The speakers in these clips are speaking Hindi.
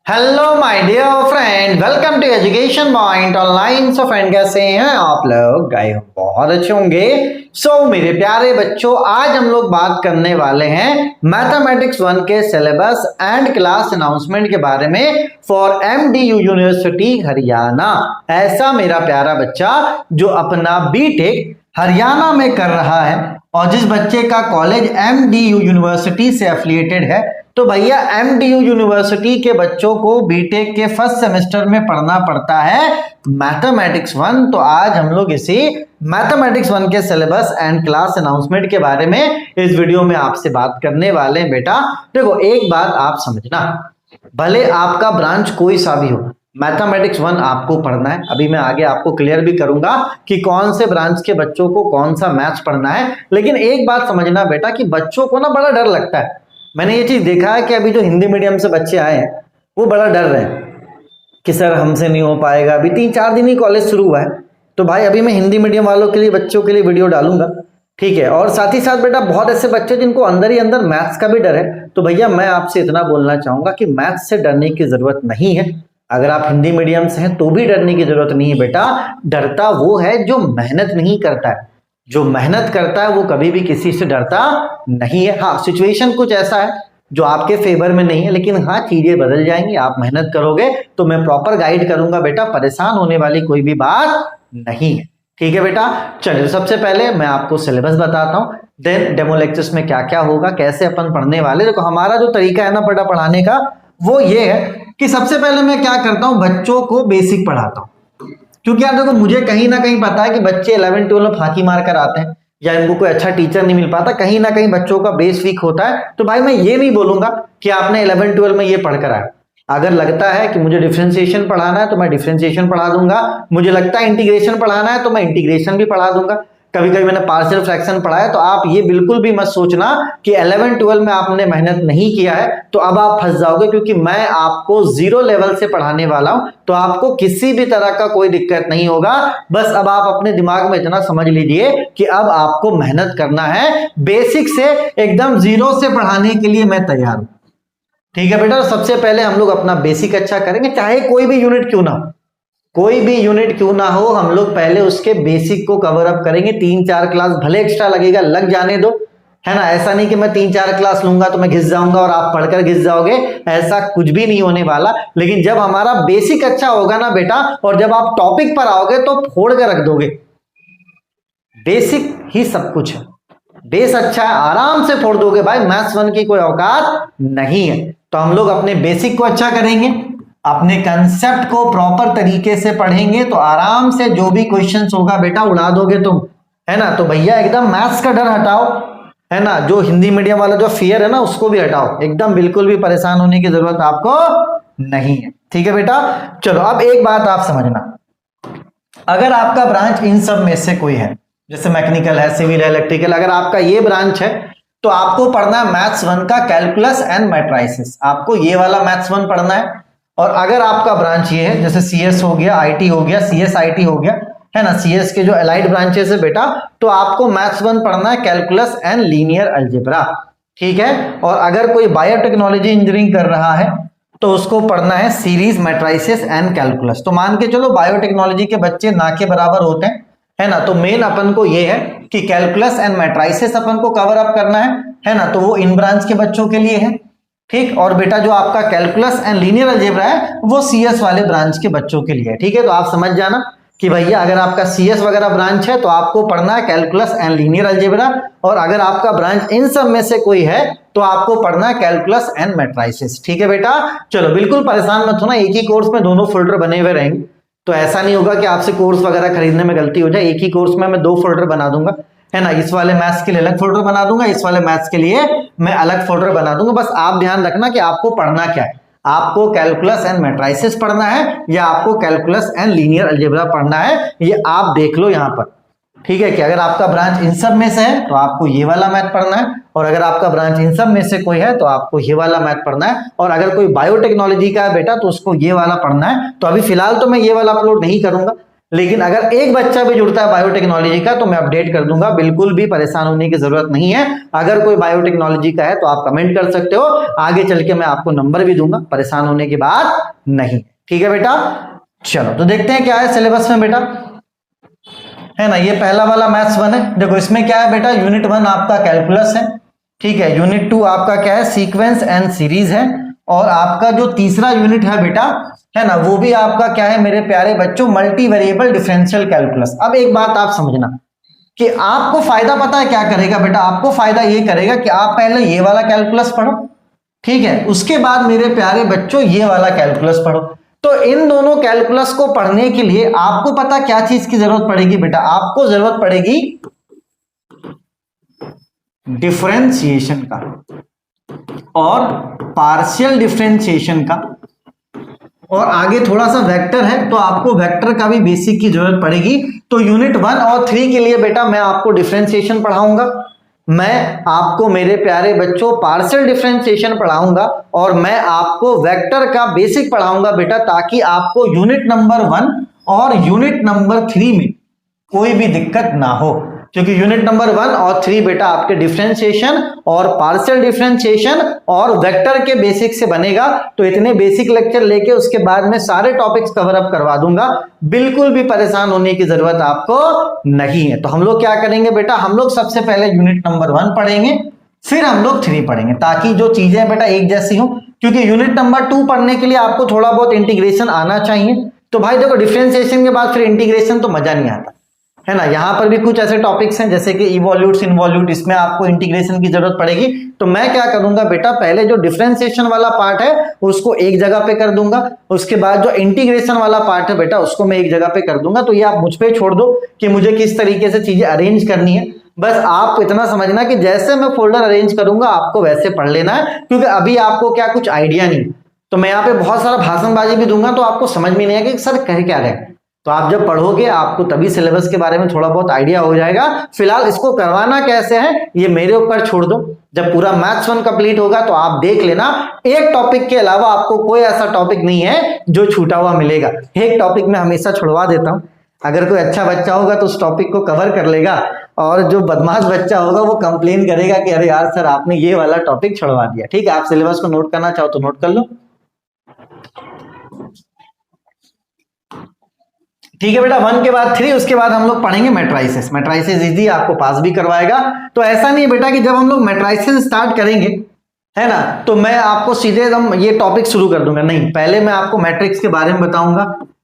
Hello my dear friend, welcome to education point online. So friend, कैसे हैं आप लोग? गए बहुत अच्छे होंगे। मेरे प्यारे बच्चों, आज हम लोग बात करने वाले हैं मैथमेटिक्स 1 के सिलेबस एंड क्लास अनाउंसमेंट के बारे में फॉर MDU यूनिवर्सिटी हरियाणा। ऐसा मेरा प्यारा बच्चा जो अपना बीटेक हरियाणा में कर रहा है और जिस बच्चे का कॉलेज MDU यूनिवर्सिटी से एफिलिएटेड है, तो भैया MDU यूनिवर्सिटी के बच्चों को बीटेक के फर्स्ट सेमेस्टर में पढ़ना पड़ता है मैथमेटिक्स 1। तो आज हम लोग इसी मैथमेटिक्स 1 के सिलेबस एंड क्लास अनाउंसमेंट के बारे में इस वीडियो में आपसे बात करने वाले हैं। बेटा देखो, एक बात आप समझना, भले आपका ब्रांच कोई सा भी हो, मैथमेटिक्स 1 आपको पढ़ना है। अभी मैं आगे आपको क्लियर भी करूंगा कि कौन से ब्रांच के बच्चों को कौन सा मैथ्स पढ़ना है। लेकिन एक बात समझना बेटा कि बच्चों को ना बड़ा डर लगता है। मैंने ये चीज देखा है कि अभी जो हिंदी मीडियम से बच्चे आए हैं वो बड़ा डर रहे हैं कि सर हमसे नहीं हो पाएगा। अभी 3-4 दिन ही कॉलेज शुरू हुआ है, तो भाई अभी मैं हिंदी मीडियम वालों के लिए, बच्चों के लिए वीडियो डालूंगा, ठीक है। और साथ ही साथ बेटा बहुत ऐसे बच्चे जिनको अंदर ही अंदर मैथ्स का भी डर है, तो भैया मैं आपसे इतना बोलना चाहूंगा कि मैथ्स से डरने की जरूरत नहीं है। अगर आप हिंदी मीडियम से हैं तो भी डरने की जरूरत नहीं है बेटा। डरता वो है जो मेहनत नहीं करता है। जो मेहनत करता है वो कभी भी किसी से डरता नहीं है। हाँ, सिचुएशन कुछ ऐसा है जो आपके फेवर में नहीं है, लेकिन हाँ चीजें बदल जाएंगी। आप मेहनत करोगे तो मैं प्रॉपर गाइड करूंगा बेटा, परेशान होने वाली कोई भी बात नहीं है, ठीक है बेटा। चलिए, सबसे पहले मैं आपको सिलेबस बताता हूँ, देन डेमो लेक्चर्स में क्या क्या होगा, कैसे अपन पढ़ने वाले। देखो हमारा जो तरीका है ना बेटा पढ़ाने का, वो ये है कि सबसे पहले मैं क्या करता हूँ, बच्चों को बेसिक पढ़ाता हूँ। क्योंकि यार देखो, मुझे कहीं ना कहीं पता है कि बच्चे 11-12 में फांकी मार कर आते हैं या इनको कोई अच्छा टीचर नहीं मिल पाता, कहीं ना कहीं बच्चों का बेस वीक होता है। तो भाई मैं ये नहीं बोलूंगा कि आपने 11-12 में ये पढ़कर आया। अगर लगता है कि मुझे डिफरेंशिएशन पढ़ाना है तो मैं डिफरेंशिएशन पढ़ा दूंगा, मुझे लगता है इंटीग्रेशन पढ़ाना है तो मैं इंटीग्रेशन भी पढ़ा दूंगा। कभी कभी मैंने पार्शियल फ्रैक्शन पढ़ाया। तो आप ये बिल्कुल भी मत सोचना कि 11-12 में आपने मेहनत नहीं किया है तो अब आप फंस जाओगे, क्योंकि मैं आपको 0 लेवल से पढ़ाने वाला हूं, तो आपको किसी भी तरह का कोई दिक्कत नहीं होगा। बस अब आप अपने दिमाग में इतना समझ लीजिए कि अब आपको मेहनत करना है। बेसिक से एकदम 0 से पढ़ाने के लिए मैं तैयार हूं, ठीक है बेटा। सबसे पहले हम लोग अपना बेसिक अच्छा करेंगे, चाहे कोई भी यूनिट क्यों ना हो, कोई भी यूनिट क्यों ना हो, हम लोग पहले उसके बेसिक को कवर अप करेंगे। 3-4 क्लास भले एक्स्ट्रा लगेगा, लग जाने दो, है ना। ऐसा नहीं कि मैं 3-4 क्लास लूंगा तो मैं घिस जाऊंगा और आप पढ़कर घिस जाओगे, ऐसा कुछ भी नहीं होने वाला। लेकिन जब हमारा बेसिक अच्छा होगा ना बेटा, और जब आप टॉपिक पर आओगे तो फोड़ कर रख दोगे। बेसिक ही सब कुछ है, बेस अच्छा है, आराम से फोड़ दोगे भाई। मैथ्स 1 की कोई औकात नहीं है। तो हम लोग अपने बेसिक को अच्छा करेंगे, अपने कंसेप्ट को प्रॉपर तरीके से पढ़ेंगे, तो आराम से जो भी क्वेश्चंस होगा बेटा उड़ा दोगे तुम, है ना। तो भैया एकदम मैथ्स का डर हटाओ, है ना। जो हिंदी मीडियम वाला जो फियर है ना उसको भी हटाओ, एकदम बिल्कुल भी परेशान होने की जरूरत आपको नहीं है, ठीक है बेटा। चलो अब एक बात आप समझना, अगर आपका ब्रांच इन सब में से कोई है, जैसे मैकेनिकल है, सिविल है, इलेक्ट्रिकल, अगर आपका ये ब्रांच है तो आपको पढ़ना है मैथ्स 1 का कैलकुलस एंड मैट्रिसेस। आपको ये वाला मैथ्स 1 पढ़ना है। और अगर आपका ब्रांच ये है, जैसे CS हो गया, IT हो गया, CS IT हो गया, है ना, CS के जो एलाइड ब्रांचेस है बेटा, तो आपको मैथ्स 1 पढ़ना है कैलकुलस एंड लीनियर अलजेब्रा, ठीक है। और अगर कोई बायोटेक्नोलॉजी इंजीनियरिंग कर रहा है तो उसको पढ़ना है सीरीज, मैट्रिसेस एंड कैलकुलस। तो मान के चलो बायोटेक्नोलॉजी के बच्चे ना के बराबर होते हैं, है ना। तो मेन अपन को ये है कि कैलकुलस एंड मैट्रिसेस अपन को कवर अप करना है ना। तो वो इन ब्रांच के बच्चों के लिए है, ठीक। और बेटा जो आपका कैलकुलस एंड लीनियर अलजेब्रा है वो CS वाले ब्रांच के बच्चों के लिए है, ठीक है। तो आप समझ जाना कि भैया अगर आपका CS वगैरह ब्रांच है तो आपको पढ़ना है कैलकुलस एंड लीनियर अलजेब्रा, और अगर आपका ब्रांच इन सब में से कोई है तो आपको पढ़ना है कैलकुलस एंड मैट्रिसेस, ठीक है बेटा। चलो बिल्कुल परेशान मत होना, एक ही कोर्स में दोनों फोल्डर बने हुए रहेंगे, तो ऐसा नहीं होगा कि आपसे कोर्स वगैरह खरीदने में गलती हो जाए। एक ही कोर्स में मैं 2 फोल्डर बना दूंगा, है ना। इस वाले मैथ्स के लिए अलग फोल्डर बना दूंगा, इस वाले मैथ्स के लिए मैं अलग फोल्डर बना दूंगा। बस आप ध्यान रखना कि आपको पढ़ना क्या है, आपको कैलकुलस एंड मैट्रिसेस पढ़ना है या आपको कैलकुलस एंड लीनियर अलजेब्रा पढ़ना है, ये आप देख लो यहाँ पर, ठीक है। कि अगर आपका ब्रांच इन सब में से है तो आपको ये वाला मैथ पढ़ना है, और अगर आपका ब्रांच इन सब में से कोई है तो आपको ये वाला मैथ पढ़ना है, और अगर कोई बायोटेक्नोलॉजी का है बेटा तो उसको ये वाला पढ़ना है। तो अभी फिलहाल तो मैं ये वाला अपलोड नहीं करूंगा, लेकिन अगर एक बच्चा भी जुड़ता है बायोटेक्नोलॉजी का तो मैं अपडेट कर दूंगा, बिल्कुल भी परेशान होने की जरूरत नहीं है। अगर कोई बायोटेक्नोलॉजी का है तो आप कमेंट कर सकते हो, आगे चल के मैं आपको नंबर भी दूंगा, परेशान होने की बात नहीं। ठीक है बेटा, चलो तो देखते हैं क्या है सिलेबस में बेटा, है ना। ये पहला वाला मैथ्स 1 है। देखो इसमें क्या है बेटा, यूनिट 1 आपका कैलकुलस है, ठीक है। यूनिट 2 आपका क्या है, सीक्वेंस एंड सीरीज है। और आपका जो तीसरा यूनिट है बेटा, है ना, वो भी आपका क्या है मेरे प्यारे बच्चों, मल्टी वेरिएबल डिफरेंशियल कैलकुलस। अब एक बात आप समझना कि आपको फायदा पता है क्या करेगा बेटा, आपको फायदा ये करेगा कि आप पहले ये वाला कैलकुलस पढ़ो, ठीक है, उसके बाद मेरे प्यारे बच्चों ये वाला कैलकुलस पढ़ो। तो इन दोनों कैलकुलस को पढ़ने के लिए आपको पता क्या चीज की जरूरत पड़ेगी बेटा, आपको जरूरत पड़ेगी डिफरेंशिएशन का और पार्शियल डिफरेंशिएशन का, और आगे थोड़ा सा वेक्टर है तो आपको वेक्टर का भी बेसिक की जरूरत पड़ेगी। तो यूनिट 1 और 3 के लिए बेटा मैं आपको डिफरेंशिएशन पढ़ाऊंगा, मैं आपको मेरे प्यारे बच्चों पार्शियल डिफरेंशिएशन पढ़ाऊंगा, और मैं आपको वेक्टर का बेसिक पढ़ाऊंगा बेटा, ताकि आपको यूनिट नंबर 1 और यूनिट नंबर 3 में कोई भी दिक्कत ना हो। क्योंकि यूनिट नंबर 1 और 3 बेटा आपके डिफरेंशिएशन और पार्शियल डिफरेंशिएशन और वेक्टर के बेसिक से बनेगा। तो इतने बेसिक लेक्चर लेके उसके बाद में सारे टॉपिक्स कवर अप करवा दूंगा, बिल्कुल भी परेशान होने की जरूरत आपको नहीं है। तो हम लोग क्या करेंगे बेटा, हम लोग सबसे पहले यूनिट नंबर 1 पढ़ेंगे, फिर हम लोग 3 पढ़ेंगे, ताकि जो चीजें बेटा एक जैसी हो। क्योंकि यूनिट नंबर 2 पढ़ने के लिए आपको थोड़ा बहुत इंटीग्रेशन आना चाहिए। तो भाई देखो, डिफरेंशिएशन के बाद फिर इंटीग्रेशन तो मजा नहीं आता, है ना। यहां पर भी कुछ ऐसे टॉपिक्स हैं जैसे कि इवोल्यूट्स, इनवॉल्यूट, इसमें आपको इंटीग्रेशन की जरूरत पड़ेगी। तो मैं क्या करूंगा बेटा, पहले जो डिफरेंशिएशन वाला पार्ट है उसको एक जगह पे कर दूंगा, उसके बाद जो इंटीग्रेशन वाला पार्ट है बेटा उसको मैं एक जगह पे कर दूंगा। तो ये आप मुझ पे छोड़ दो कि मुझे किस तरीके से चीजें अरेंज करनी है। बस आप इतना समझना कि जैसे मैं फोल्डर अरेंज करूंगा आपको वैसे पढ़ लेना है, क्योंकि अभी आपको क्या कुछ आइडिया नहीं। तो मैं यहाँ पे बहुत सारा भाषणबाजी भी दूंगा तो आपको समझ में नहीं आएगा कि सर कह क्या रहे हैं। तो आप जब पढ़ोगे आपको तभी सिलेबस के बारे में थोड़ा बहुत आइडिया हो जाएगा। फिलहाल इसको करवाना कैसे है ये मेरे ऊपर छोड़ दो, जब पूरा मैथ्स 1 कंप्लीट होगा तो आप देख लेना, एक टॉपिक के अलावा आपको कोई ऐसा टॉपिक नहीं है जो छूटा हुआ मिलेगा। एक टॉपिक में हमेशा छुड़वा देता हूं, अगर कोई अच्छा बच्चा होगा तो उस टॉपिक को कवर कर लेगा, और जो बदमाश बच्चा होगा वो कंप्लेन करेगा कि अरे यार सर आपने ये वाला टॉपिक छुड़वा दिया। ठीक है, आप सिलेबस को नोट करना चाहो तो नोट कर लो। ठीक है बेटा, 1 के बाद 3, उसके बाद हम लोग पढ़ेंगे मैट्राइसेस। मैट्राइसेस इजी, आपको पास भी करवाएगा। तो ऐसा नहीं बेटा कि जब हम लोग मैट्राइसेस स्टार्ट करेंगे, है ना, तो मैं आपको सीधे एकदम ये टॉपिक शुरू कर दूंगा, नहीं। पहले मैं आपको मैट्रिक्स के बारे में बताऊंगा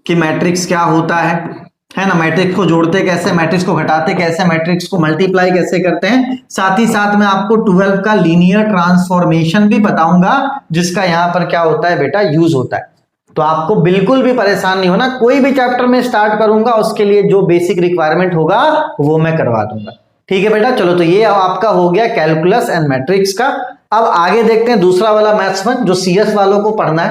कि मैट्रिक्स क्या होता है ना, मैट्रिक्स को जोड़ते कैसे, मैट्रिक्स को घटाते कैसे, मैट्रिक्स को मल्टीप्लाई कैसे करते हैं। साथ ही साथ मैं आपको 12 का लीनियर ट्रांसफॉर्मेशन भी बताऊंगा, जिसका यहाँ पर क्या होता है बेटा, यूज होता है। तो आपको बिल्कुल भी परेशान नहीं होना, कोई भी चैप्टर में स्टार्ट करूंगा उसके लिए जो बेसिक रिक्वायरमेंट होगा वो मैं करवा दूंगा। ठीक है बेटा, चलो तो ये आपका हो गया कैलकुलस एंड मैट्रिक्स का। अब आगे देखते हैं दूसरा वाला मैथ्स 1 जो सीएस वालों को पढ़ना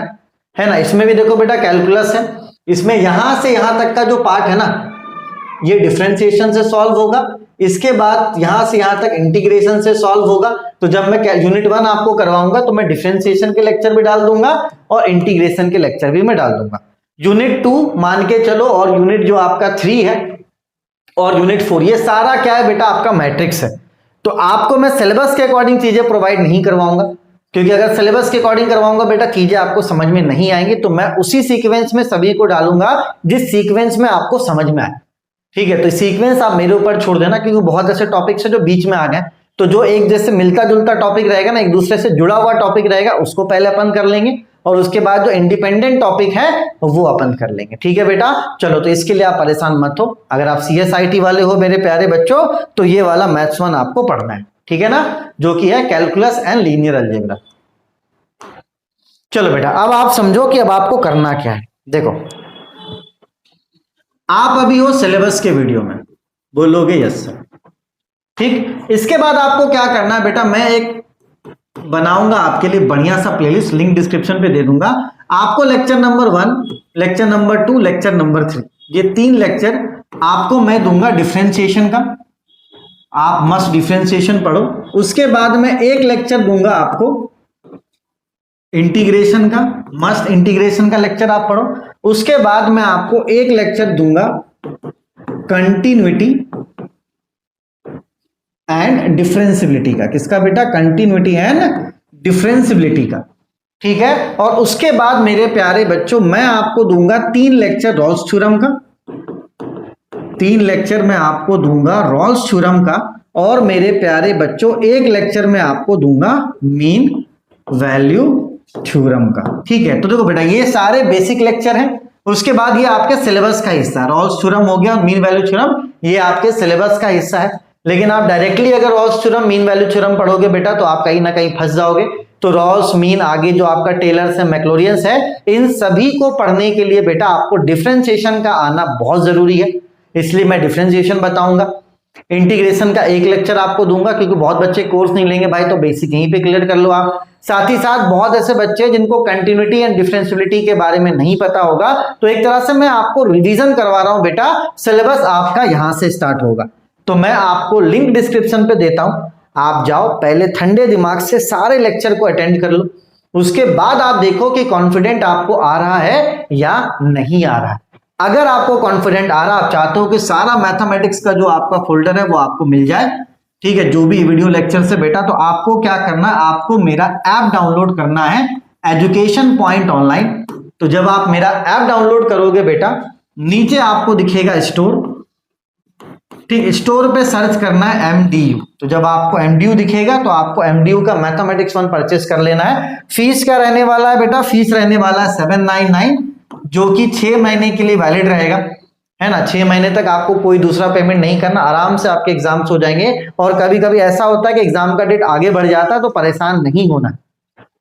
है ना। इसमें भी देखो बेटा कैलकुलस है, इसमें यहां से यहां तक का जो पार्ट है ना ये डिफरेंशिएशन से सॉल्व होगा, इसके बाद यहां से यहां तक इंटीग्रेशन से सॉल्व होगा। तो जब मैं यूनिट 1 आपको करवाऊंगा तो मैं डिफरेंशिएशन के लेक्चर भी डाल दूंगा और इंटीग्रेशन के लेक्चर भी मैं डाल दूंगा। यूनिट 2 मान के चलो, और यूनिट जो आपका 3 है और यूनिट 4, ये सारा क्या है बेटा आपका मैट्रिक्स है। तो आपको मैं सिलेबस के अकॉर्डिंग चीजें प्रोवाइड नहीं करवाऊंगा, क्योंकि अगर सिलेबस के अकॉर्डिंग करवाऊंगा बेटा चीजें आपको समझ में नहीं आएंगी। तो मैं उसी सीक्वेंस में सभी को डालूंगा जिस सीक्वेंस में आपको समझ में आए। ठीक है, तो सीक्वेंस आप मेरे ऊपर छोड़ देना, क्योंकि बहुत ऐसे टॉपिक्स है जो बीच में आ गए। तो जो एक जैसे मिलता जुलता टॉपिक रहेगा ना, एक दूसरे से जुड़ा हुआ टॉपिक रहेगा, उसको पहले अपन कर लेंगे, और उसके बाद जो इंडिपेंडेंट टॉपिक है वो अपन कर लेंगे। ठीक है बेटा, चलो तो इसके लिए आप परेशान मत हो। अगर आप CSIT वाले हो मेरे प्यारे बच्चों तो ये वाला मैथ्स 1 आपको पढ़ना है, ठीक है ना, जो कि है कैलकुलस एंड लीनियर अलजेब्रा। चलो बेटा, अब आप समझो कि अब आपको करना क्या है। देखो, आप अभी हो सिलेबस के वीडियो में, बोलोगे यस सर, ठीक। इसके बाद आपको क्या करना है बेटा, मैं एक बनाऊंगा आपके लिए बढ़िया सा प्लेलिस्ट, लिंक डिस्क्रिप्शन पे दे दूंगा। आपको lecture number 1, lecture number 2, lecture number 3, ये 3 लेक्चर आपको मैं दूंगा डिफरेंशिएशन का। आप मस्त डिफरेंशिएशन पढ़ो। उसके बाद में एक लेक्चर दूंगा आपको इंटीग्रेशन का, मस्त इंटीग्रेशन का लेक्चर आप पढ़ो। उसके बाद मैं आपको एक लेक्चर दूंगा कंटिन्यूटी एंड डिफरेंसिबिलिटी का। किसका बेटा? कंटिन्यूटी एंड डिफरेंसिबिलिटी का। ठीक है, और उसके बाद मेरे प्यारे बच्चों मैं आपको दूंगा 3 लेक्चर रॉल्स थ्योरम का, 3 लेक्चर मैं आपको दूंगा रॉल्स थ्योरम का, और मेरे प्यारे बच्चों 1 लेक्चर मैं आपको दूंगा मीन वैल्यू थ्योरम का। ठीक है, तो देखो बेटा ये सारे बेसिक लेक्चर हैं। उसके बाद ये आपके सिलेबस का हिस्सा है। रॉल्स थ्योरम हो गया, मीन वैल्यू थ्योरम ये आपके सिलेबस का हिस्सा है। लेकिन आप डायरेक्टली अगर Rolle's theorem mean value theorem पढ़ोगे बेटा तो आप कहीं ना कहीं फंस जाओगे। तो रॉल्स, मीन, आगे जो आपका टेलर्स है, मैक्लोरियंस है, इन सभी को पढ़ने के लिए बेटा आपको डिफरेंशिएशन का आना बहुत जरूरी है। इसलिए मैं डिफरेंशिएशन बताऊंगा। इंटीग्रेशन का 1 लेक्चर आपको दूंगा, क्योंकि बहुत बच्चे कोर्स नहीं लेंगे भाई, तो बेसिक यहीं पे क्लियर कर लो आप। साथ ही साथ बहुत ऐसे बच्चे जिनको कंटिन्यूटी एंड डिफरेंशियबिलिटी के बारे में नहीं पता होगा, तो एक तरह से मैं आपको रिवीजन करवा रहा हूं बेटा। सिलेबस आपका यहां से स्टार्ट होगा। तो मैं आपको लिंक डिस्क्रिप्शन पे देता हूं, आप जाओ पहले ठंडे दिमाग से सारे लेक्चर को अटेंड कर लो। उसके बाद आप देखो कि कॉन्फिडेंट आपको आ रहा है या नहीं आ रहा है। अगर आपको कॉन्फिडेंट आ रहा, आप चाहते हो कि सारा मैथमेटिक्स का जो आपका फोल्डर है वो आपको मिल जाए, ठीक है, जो भी वीडियो लेक्चर से बेटा, तो आपको क्या करना है, आपको मेरा ऐप डाउनलोड करना है, एजुकेशन पॉइंट ऑनलाइन। तो जब आप मेरा ऐप डाउनलोड करोगे बेटा, नीचे आपको दिखेगा स्टोर, ठीक, स्टोर पे सर्च करना है MDU। तो जब आपको MDU दिखेगा तो आपको MDU का मैथमेटिक्स 1 परचेस कर लेना है। फीस क्या रहने वाला है बेटा? फीस रहने वाला है 799, जो कि 6 महीने के लिए वैलिड रहेगा, है ना। 6 महीने तक आपको कोई दूसरा पेमेंट नहीं करना, आराम से आपके एग्जाम्स हो जाएंगे। और कभी कभी ऐसा होता है कि एग्जाम का डेट आगे बढ़ जाता है, तो परेशान नहीं होना,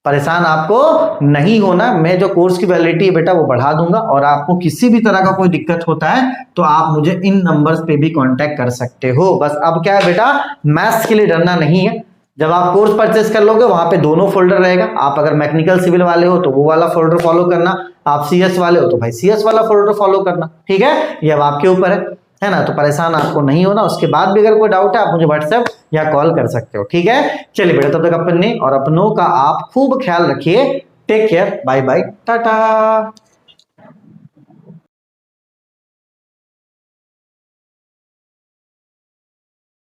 परेशान आपको नहीं होना। मैं जो कोर्स की वैलिडिटी है बेटा वो बढ़ा दूंगा, और आपको किसी भी तरह का कोई दिक्कत होता है तो आप मुझे इन नंबर्स पे भी कांटेक्ट कर सकते हो। बस अब क्या है बेटा, मैथ्स के लिए डरना नहीं है। जब आप कोर्स परचेस कर लोगे वहां पे दोनों फोल्डर रहेगा। आप अगर मैकेनिकल सिविल वाले हो तो वो वाला फोल्डर फॉलो करना, आप CS वाले हो तो भाई CS वाला फोल्डर फॉलो करना। ठीक है, ये अब आपके ऊपर है ना। तो परेशान आपको नहीं होना। उसके बाद भी अगर कोई डाउट है आप मुझे व्हाट्सएप या कॉल कर सकते हो। ठीक है, चलिए बेटा, तब तक अपने और अपनों का आप खूब ख्याल रखिए। Take care, bye bye, Tata.